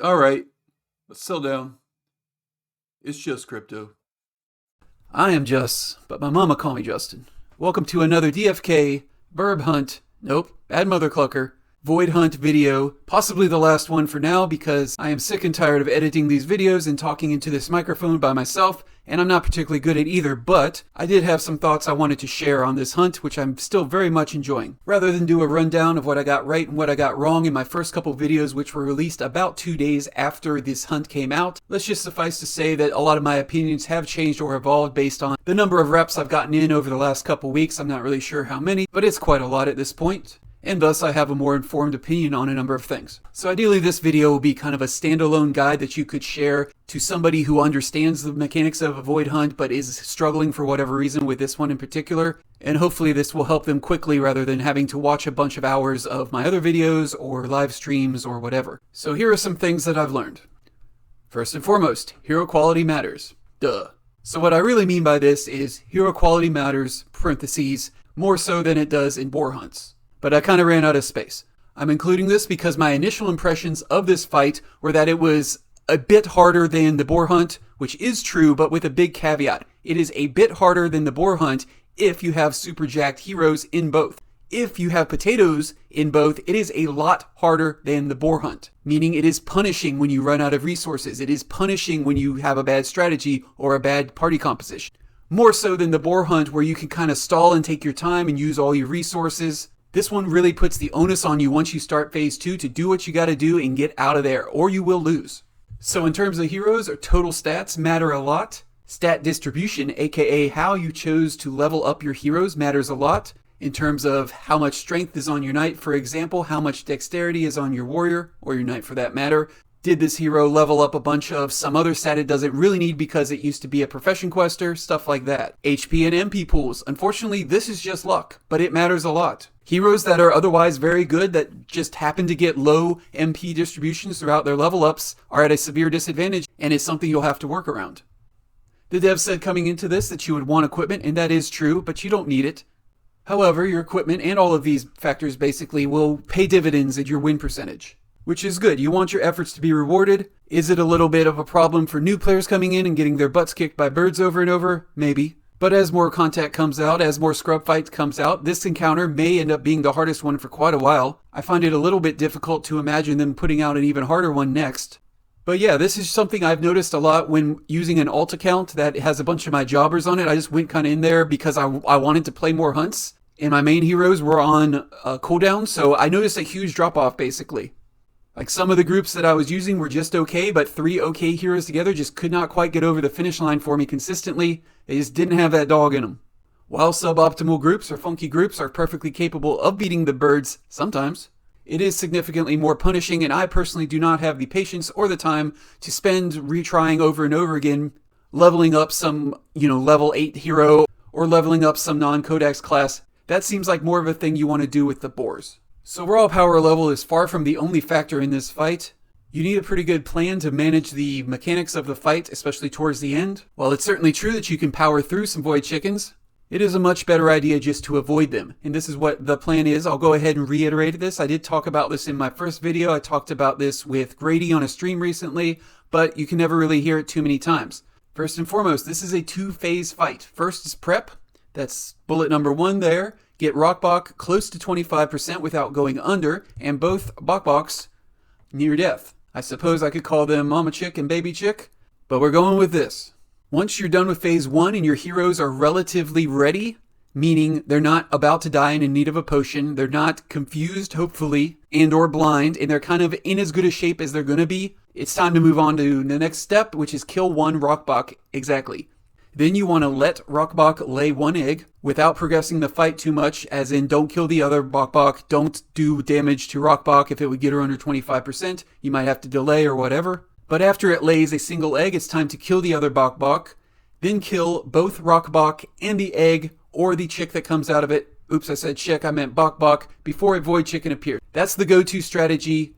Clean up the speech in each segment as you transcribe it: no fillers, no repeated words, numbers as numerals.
Alright. Let's settle down. It's just crypto. I am Just, but my mama call me Justin. Welcome to another DFK, Burb Hunt, nope, Bad Mother Clucker, Void Hunt video, possibly the last one for now because I am sick and tired of editing these videos and talking into this microphone by myself, and I'm not particularly good at either, but I did have some thoughts I wanted to share on this hunt, which I'm still very much enjoying. Rather than do a rundown of what I got right and what I got wrong in my first couple videos, which were released about 2 days after this hunt came out, let's just suffice to say that a lot of my opinions have changed or evolved based on the number of reps I've gotten in over the last couple weeks. I'm not really sure how many, but it's quite a lot at this point. And thus I have a more informed opinion on a number of things. So ideally this video will be kind of a standalone guide that you could share to somebody who understands the mechanics of a void hunt but is struggling for whatever reason with this one in particular. And hopefully this will help them quickly rather than having to watch a bunch of hours of my other videos or live streams or whatever. So here are some things that I've learned. First and foremost, hero quality matters. Duh. So what I really mean by this is hero quality matters, parentheses, more so than it does in boar hunts. But I kind of ran out of space. I'm including this because my initial impressions of this fight were that it was a bit harder than the boar hunt, which is true, but with a big caveat. It is a bit harder than the boar hunt if you have super jacked heroes in both. If you have potatoes in both, it is a lot harder than the boar hunt, meaning it is punishing when you run out of resources. It is punishing when you have a bad strategy or a bad party composition. More so than the boar hunt where you can kind of stall and take your time and use all your resources. This one really puts the onus on you once you start phase 2 to do what you gotta do and get out of there, or you will lose. So in terms of heroes, total stats matter a lot. Stat distribution, aka how you chose to level up your heroes, matters a lot. In terms of how much strength is on your knight, for example, how much dexterity is on your warrior, or your knight for that matter. Did this hero level up a bunch of some other stat it doesn't really need because it used to be a profession quester, stuff like that. HP and MP pools. Unfortunately, this is just luck, but it matters a lot. Heroes that are otherwise very good that just happen to get low MP distributions throughout their level ups are at a severe disadvantage, and it's something you'll have to work around. The dev said coming into this that you would want equipment, and that is true, but you don't need it. However, your equipment and all of these factors basically will pay dividends at your win percentage. Which is good. You want your efforts to be rewarded. Is it a little bit of a problem for new players coming in and getting their butts kicked by birds over and over? Maybe. But as more content comes out, as more scrub fights comes out, this encounter may end up being the hardest one for quite a while. I find it a little bit difficult to imagine them putting out an even harder one next. But yeah, this is something I've noticed a lot when using an alt account that has a bunch of my jobbers on it. I just went kind of in there because I wanted to play more hunts. And my main heroes were on cooldown, so I noticed a huge drop off basically. Like some of the groups that I was using were just okay, but 3 okay heroes together just could not quite get over the finish line for me consistently. They just didn't have that dog in them. While suboptimal groups or funky groups are perfectly capable of beating the birds sometimes, it is significantly more punishing, and I personally do not have the patience or the time to spend retrying over and over again, leveling up some, level 8 hero or leveling up some non-codex class. That seems like more of a thing you want to do with the boars. So raw power level is far from the only factor in this fight. You need a pretty good plan to manage the mechanics of the fight, especially towards the end. While it's certainly true that you can power through some void chickens, it is a much better idea just to avoid them. And this is what the plan is. I'll go ahead and reiterate this. I did talk about this in my first video. I talked about this with Grady on a stream recently, but you can never really hear it too many times. First and foremost, this is a 2-phase fight. First is prep. That's bullet number 1 there. Get Rockbach close to 25% without going under, and both Bokboks near death. I suppose I could call them Mama Chick and Baby Chick, but we're going with this. Once you're done with phase 1 and your heroes are relatively ready, meaning they're not about to die and in need of a potion, they're not confused, hopefully, and or blind, and they're kind of in as good a shape as they're going to be, it's time to move on to the next step, which is kill 1 Rockbach exactly. Then you want to let Rockbach lay 1 egg without progressing the fight too much, as in don't kill the other Bokbok, don't do damage to Rockbach if it would get her under 25%, you might have to delay or whatever. But after it lays a single egg, it's time to kill the other Bokbok, then kill both Rockbach and the egg or the chick that comes out of it. Oops, I said chick, I meant Bokbok, before a void chicken appears. That's the go-to strategy.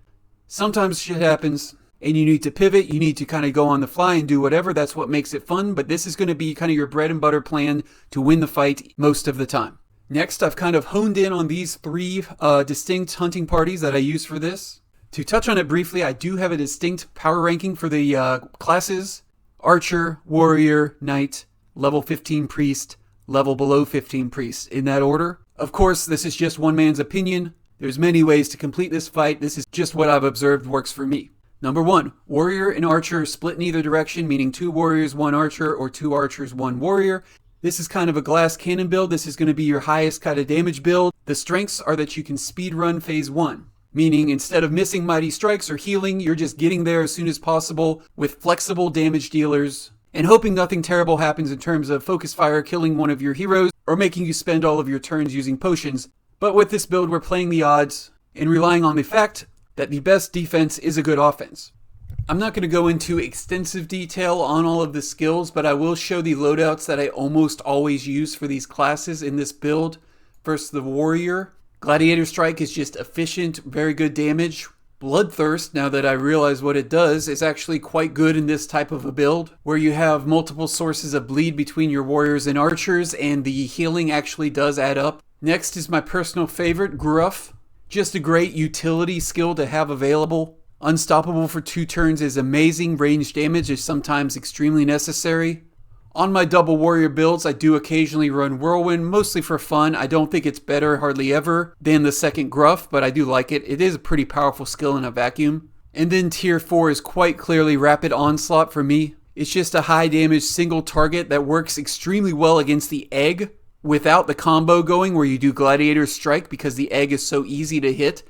Sometimes shit happens. And you need to pivot, you need to kind of go on the fly and do whatever, that's what makes it fun, but this is going to be kind of your bread and butter plan to win the fight most of the time. Next, I've kind of honed in on these 3 distinct hunting parties that I use for this. To touch on it briefly, I do have a distinct power ranking for the classes: Archer, Warrior, Knight, level 15 Priest, level below 15 Priest, in that order. Of course, this is just one man's opinion. There's many ways to complete this fight. This is just what I've observed works for me. Number 1, Warrior and Archer split in either direction, meaning 2 Warriors, 1 Archer, or 2 Archers, 1 Warrior. This is kind of a glass cannon build. This is going to be your highest kind of damage build. The strengths are that you can speed run phase 1, meaning instead of missing mighty strikes or healing, you're just getting there as soon as possible with flexible damage dealers and hoping nothing terrible happens in terms of focus fire killing one of your heroes or making you spend all of your turns using potions. But with this build, we're playing the odds and relying on the fact that the best defense is a good offense. I'm not going to go into extensive detail on all of the skills, but I will show the loadouts that I almost always use for these classes in this build. First, the Warrior. Gladiator Strike is just efficient, very good damage. Bloodthirst, now that I realize what it does, is actually quite good in this type of a build, where you have multiple sources of bleed between your warriors and archers, and the healing actually does add up. Next is my personal favorite, Gruff. Just a great utility skill to have available. Unstoppable for 2 turns is amazing. Range damage is sometimes extremely necessary. On my double warrior builds, I do occasionally run Whirlwind, mostly for fun. I don't think it's better, hardly ever, than the second Gruff, but I do like it. It is a pretty powerful skill in a vacuum. And then tier 4 is quite clearly Rapid Onslaught for me. It's just a high damage single target that works extremely well against the egg without the combo going where you do Gladiator Strike because the egg is so easy to hit.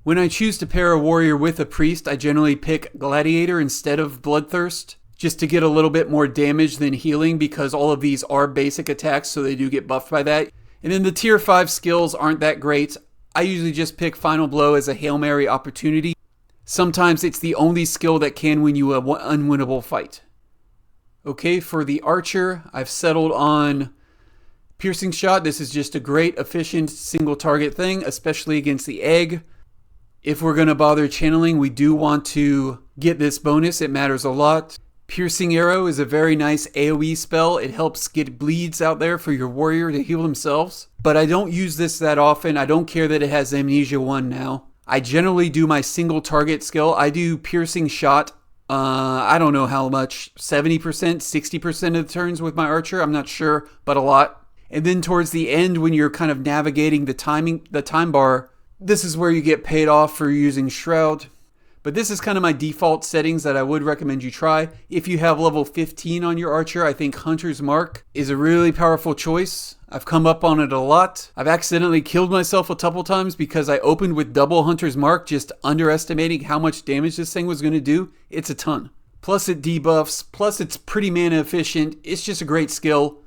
When I choose to pair a warrior with a priest, I generally pick Gladiator instead of Bloodthirst, just to get a little bit more damage than healing because all of these are basic attacks, so they do get buffed by that. And then the tier 5 skills aren't that great. I usually just pick Final Blow as a Hail Mary opportunity. Sometimes it's the only skill that can win you an unwinnable fight. Okay, for the Archer, I've settled on Piercing Shot. This is just a great, efficient, single target thing, especially against the egg. If we're going to bother channeling, we do want to get this bonus. It matters a lot. Piercing Arrow is a very nice AoE spell. It helps get bleeds out there for your warrior to heal themselves. But I don't use this that often. I don't care that it has Amnesia 1 now. I generally do my single target skill. I do Piercing Shot. I don't know how much, 70%, 60% of the turns with my Archer. I'm not sure, but a lot. And then towards the end, when you're kind of navigating the time bar, this is where you get paid off for using Shroud. But this is kind of my default settings that I would recommend you try. If you have level 15 on your Archer, I think Hunter's Mark is a really powerful choice. I've come up on it a lot. I've accidentally killed myself a couple times because I opened with double Hunter's Mark, just underestimating how much damage this thing was going to do. It's a ton. Plus it debuffs, plus it's pretty mana efficient. It's just a great skill.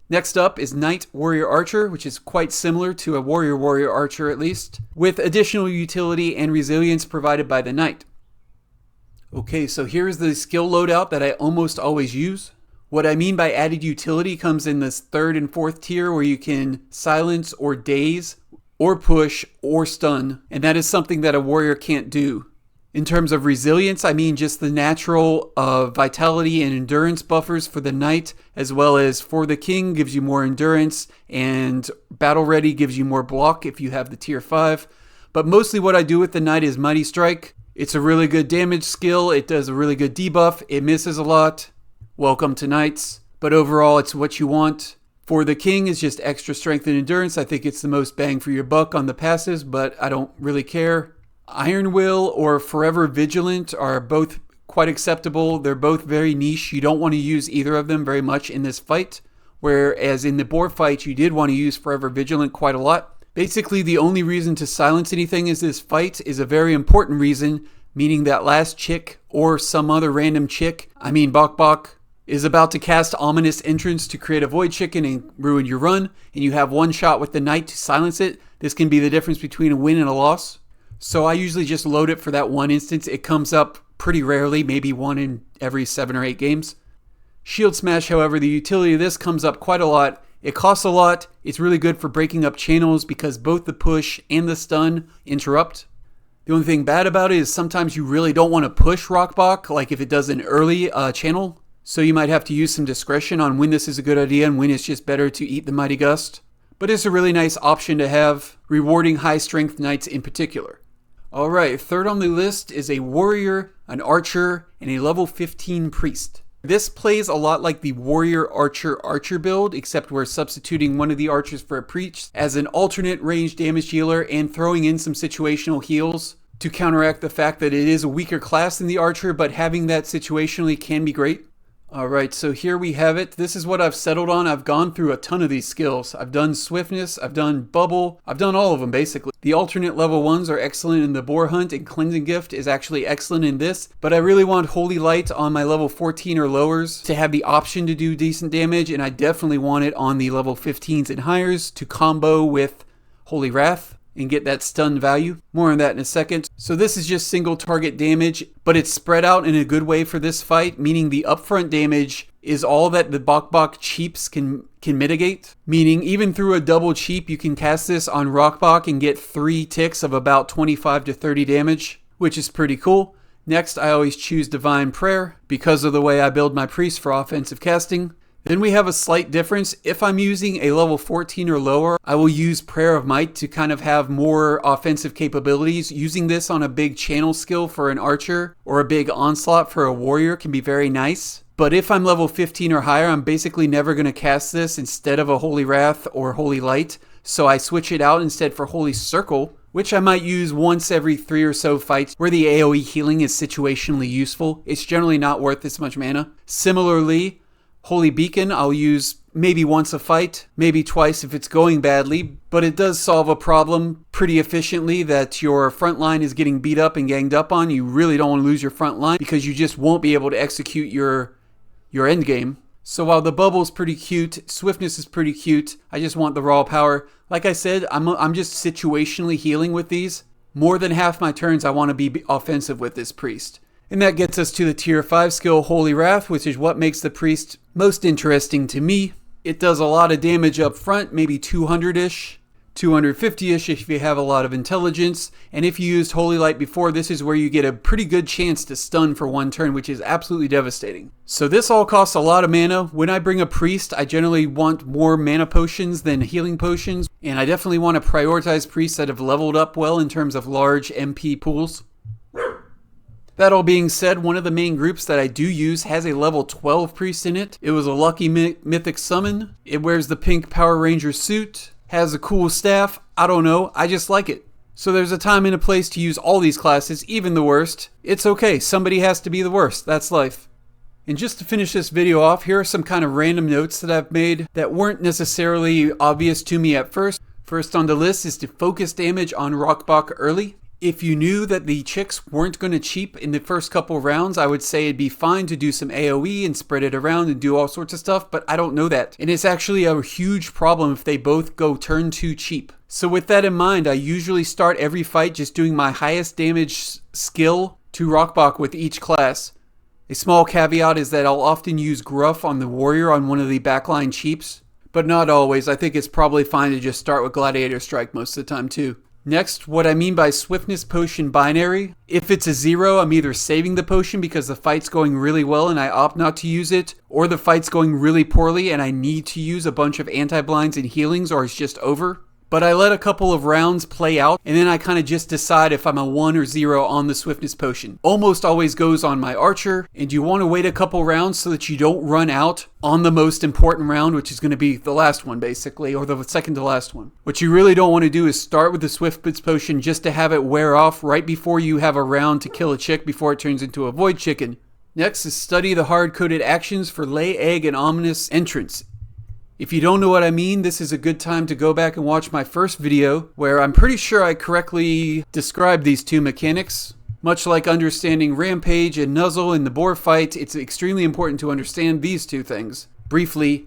Next up is Knight Warrior Archer, which is quite similar to a Warrior Archer at least, with additional utility and resilience provided by the Knight. Okay, so here's the skill loadout that I almost always use. What I mean by added utility comes in this 3rd and 4th tier where you can silence or daze or push or stun, and that is something that a warrior can't do. In terms of resilience, I mean just the natural vitality and endurance buffers for the Knight, as well as for the King gives you more endurance, and Battle Ready gives you more block if you have the tier 5. But mostly what I do with the Knight is Mighty Strike. It's a really good damage skill, it does a really good debuff, it misses a lot. Welcome to Knights, but overall it's what you want. For the King, it's just extra strength and endurance. I think it's the most bang for your buck on the passives, but I don't really care. Iron Will or Forever Vigilant are both quite acceptable. They're both very niche. You don't want to use either of them very much in this fight, whereas in the boar fight, you did want to use Forever Vigilant quite a lot. Basically, the only reason to silence anything in this fight is a very important reason, meaning that last chick or some other random chick, Bok Bok, is about to cast Ominous Entrance to create a Void Chicken and ruin your run, and you have one shot with the Knight to silence it. This can be the difference between a win and a loss. So I usually just load it for that one instance. It comes up pretty rarely, maybe 1 in every 7 or 8 games. Shield Smash, however, the utility of this comes up quite a lot. It costs a lot. It's really good for breaking up channels because both the push and the stun interrupt. The only thing bad about it is sometimes you really don't want to push Rockbach, like if it does an early channel. So you might have to use some discretion on when this is a good idea and when it's just better to eat the Mighty Gust. But it's a really nice option to have, rewarding high strength Knights in particular. Alright, third on the list is a warrior, an archer, and a level 15 priest. This plays a lot like the warrior archer build, except we're substituting one of the archers for a priest as an alternate range damage dealer and throwing in some situational heals to counteract the fact that it is a weaker class than the archer, but having that situationally can be great. Alright, so here we have it. This is what I've settled on. I've gone through a ton of these skills. I've done swiftness, I've done bubble, I've done all of them basically. The alternate level ones are excellent in the boar hunt, and cleansing gift is actually excellent in this, but I really want holy light on my level 14 or lowers to have the option to do decent damage, and I definitely want it on the level 15s and highers to combo with holy wrath and get that stun value. More on that in a second. So this is just single target damage, but it's spread out in a good way for this fight, meaning the upfront damage is all that the Bok Bok cheaps can mitigate. Meaning even through a double cheap, you can cast this on Rock Bok and get 3 ticks of about 25 to 30 damage, which is pretty cool. Next, I always choose Divine Prayer because of the way I build my priest for offensive casting. Then we have a slight difference. If I'm using a level 14 or lower, I will use Prayer of Might to kind of have more offensive capabilities. Using this on a big channel skill for an archer or a big onslaught for a warrior can be very nice. But if I'm level 15 or higher, I'm basically never going to cast this instead of a Holy Wrath or Holy Light. So I switch it out instead for Holy Circle, which I might use once every 3 or so fights where the AoE healing is situationally useful. It's generally not worth this much mana. Similarly, Holy Beacon I'll use maybe once a fight, maybe twice if it's going badly, but it does solve a problem pretty efficiently that your front line is getting beat up and ganged up on. You really don't want to lose your front line because you just won't be able to execute your end game. So while the bubble is pretty cute, swiftness is pretty cute, I just want the raw power. Like I said, I'm just situationally healing with these. More than half my turns I want to be offensive with this priest. And that gets us to the tier 5 skill, Holy Wrath, which is what makes the priest most interesting to me. It does a lot of damage up front, maybe 200-ish, 250-ish if you have a lot of intelligence. And if you used Holy Light before, this is where you get a pretty good chance to stun for 1 turn, which is absolutely devastating. So this all costs a lot of mana. When I bring a priest, I generally want more mana potions than healing potions. And I definitely want to prioritize priests that have leveled up well in terms of large MP pools. That all being said, one of the main groups that I do use has a level 12 priest in it. It was a lucky mythic summon. It wears the pink Power Ranger suit, has a cool staff. I don't know, I just like it. So there's a time and a place to use all these classes, even the worst. It's okay, somebody has to be the worst, that's life. And just to finish this video off, here are some kind of random notes that I've made that weren't necessarily obvious to me at first. First on the list is to focus damage on Rock Bok early. If you knew that the chicks weren't going to cheap in the first couple rounds, I would say it'd be fine to do some AoE and spread it around and do all sorts of stuff, but I don't know that. And it's actually a huge problem if they both go turn 2 cheap. So with that in mind, I usually start every fight just doing my highest damage skill to Rock Bok with each class. A small caveat is that I'll often use Gruff on the warrior on one of the backline cheaps, but not always. I think it's probably fine to just start with Gladiator Strike most of the time too. Next, what I mean by swiftness potion binary. If it's a 0, I'm either saving the potion because the fight's going really well and I opt not to use it, or the fight's going really poorly and I need to use a bunch of anti-blinds and healings or it's just over. But I let a couple of rounds play out and then I kind of just decide if I'm a 1 or 0 on the swiftness potion. Almost always goes on my archer, and you want to wait a couple rounds so that you don't run out on the most important round, which is going to be the last one basically, or the second to last one. What you really don't want to do is start with the swiftness potion just to have it wear off right before you have a round to kill a chick before it turns into a void chicken. Next is study the hard-coded actions for lay, egg, and ominous entrance. If you don't know what I mean, this is a good time to go back and watch my first video where I'm pretty sure I correctly described these 2 mechanics. Much like understanding Rampage and Nuzzle in the boar fight, it's extremely important to understand these 2 things. Briefly,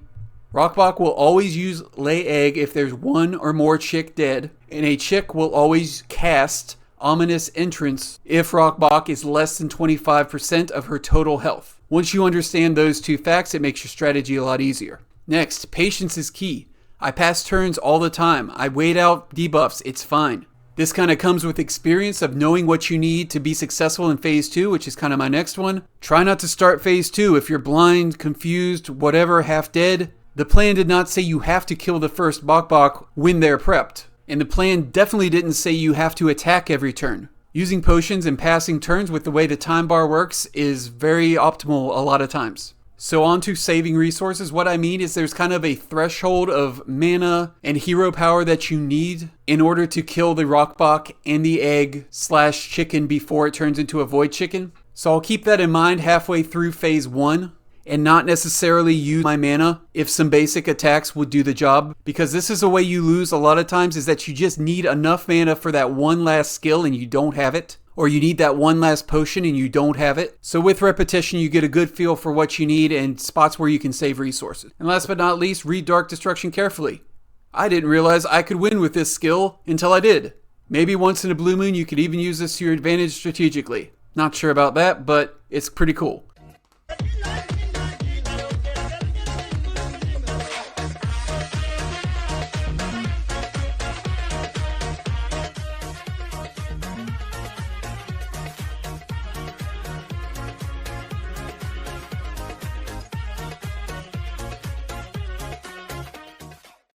Rock Bok will always use lay egg if there's 1 or more chick dead, and a chick will always cast ominous entrance if Rock Bok is less than 25% of her total health. Once you understand those 2 facts, it makes your strategy a lot easier. Next, patience is key. I pass turns all the time. I wait out debuffs. It's fine. This kind of comes with experience of knowing what you need to be successful in phase 2, which is kind of my next one. Try not to start phase 2 if you're blind, confused, whatever, half dead. The plan did not say you have to kill the first Bok Bok when they're prepped. And the plan definitely didn't say you have to attack every turn. using potions and passing turns with the way the time bar works is very optimal a lot of times. So on to saving resources. What I mean is there's kind of a threshold of mana and hero power that you need in order to kill the rockbach and the egg/chicken before it turns into a void chicken. So I'll keep that in mind halfway through phase 1 and not necessarily use my mana if some basic attacks would do the job, because this is a way you lose a lot of times, is that you just need enough mana for that one last skill and you don't have it. Or you need that one last potion and you don't have it. So with repetition, you get a good feel for what you need and spots where you can save resources. And last but not least, read Dark Destruction carefully. I didn't realize I could win with this skill until I did. Maybe once in a blue moon you could even use this to your advantage strategically. Not sure about that, but it's pretty cool.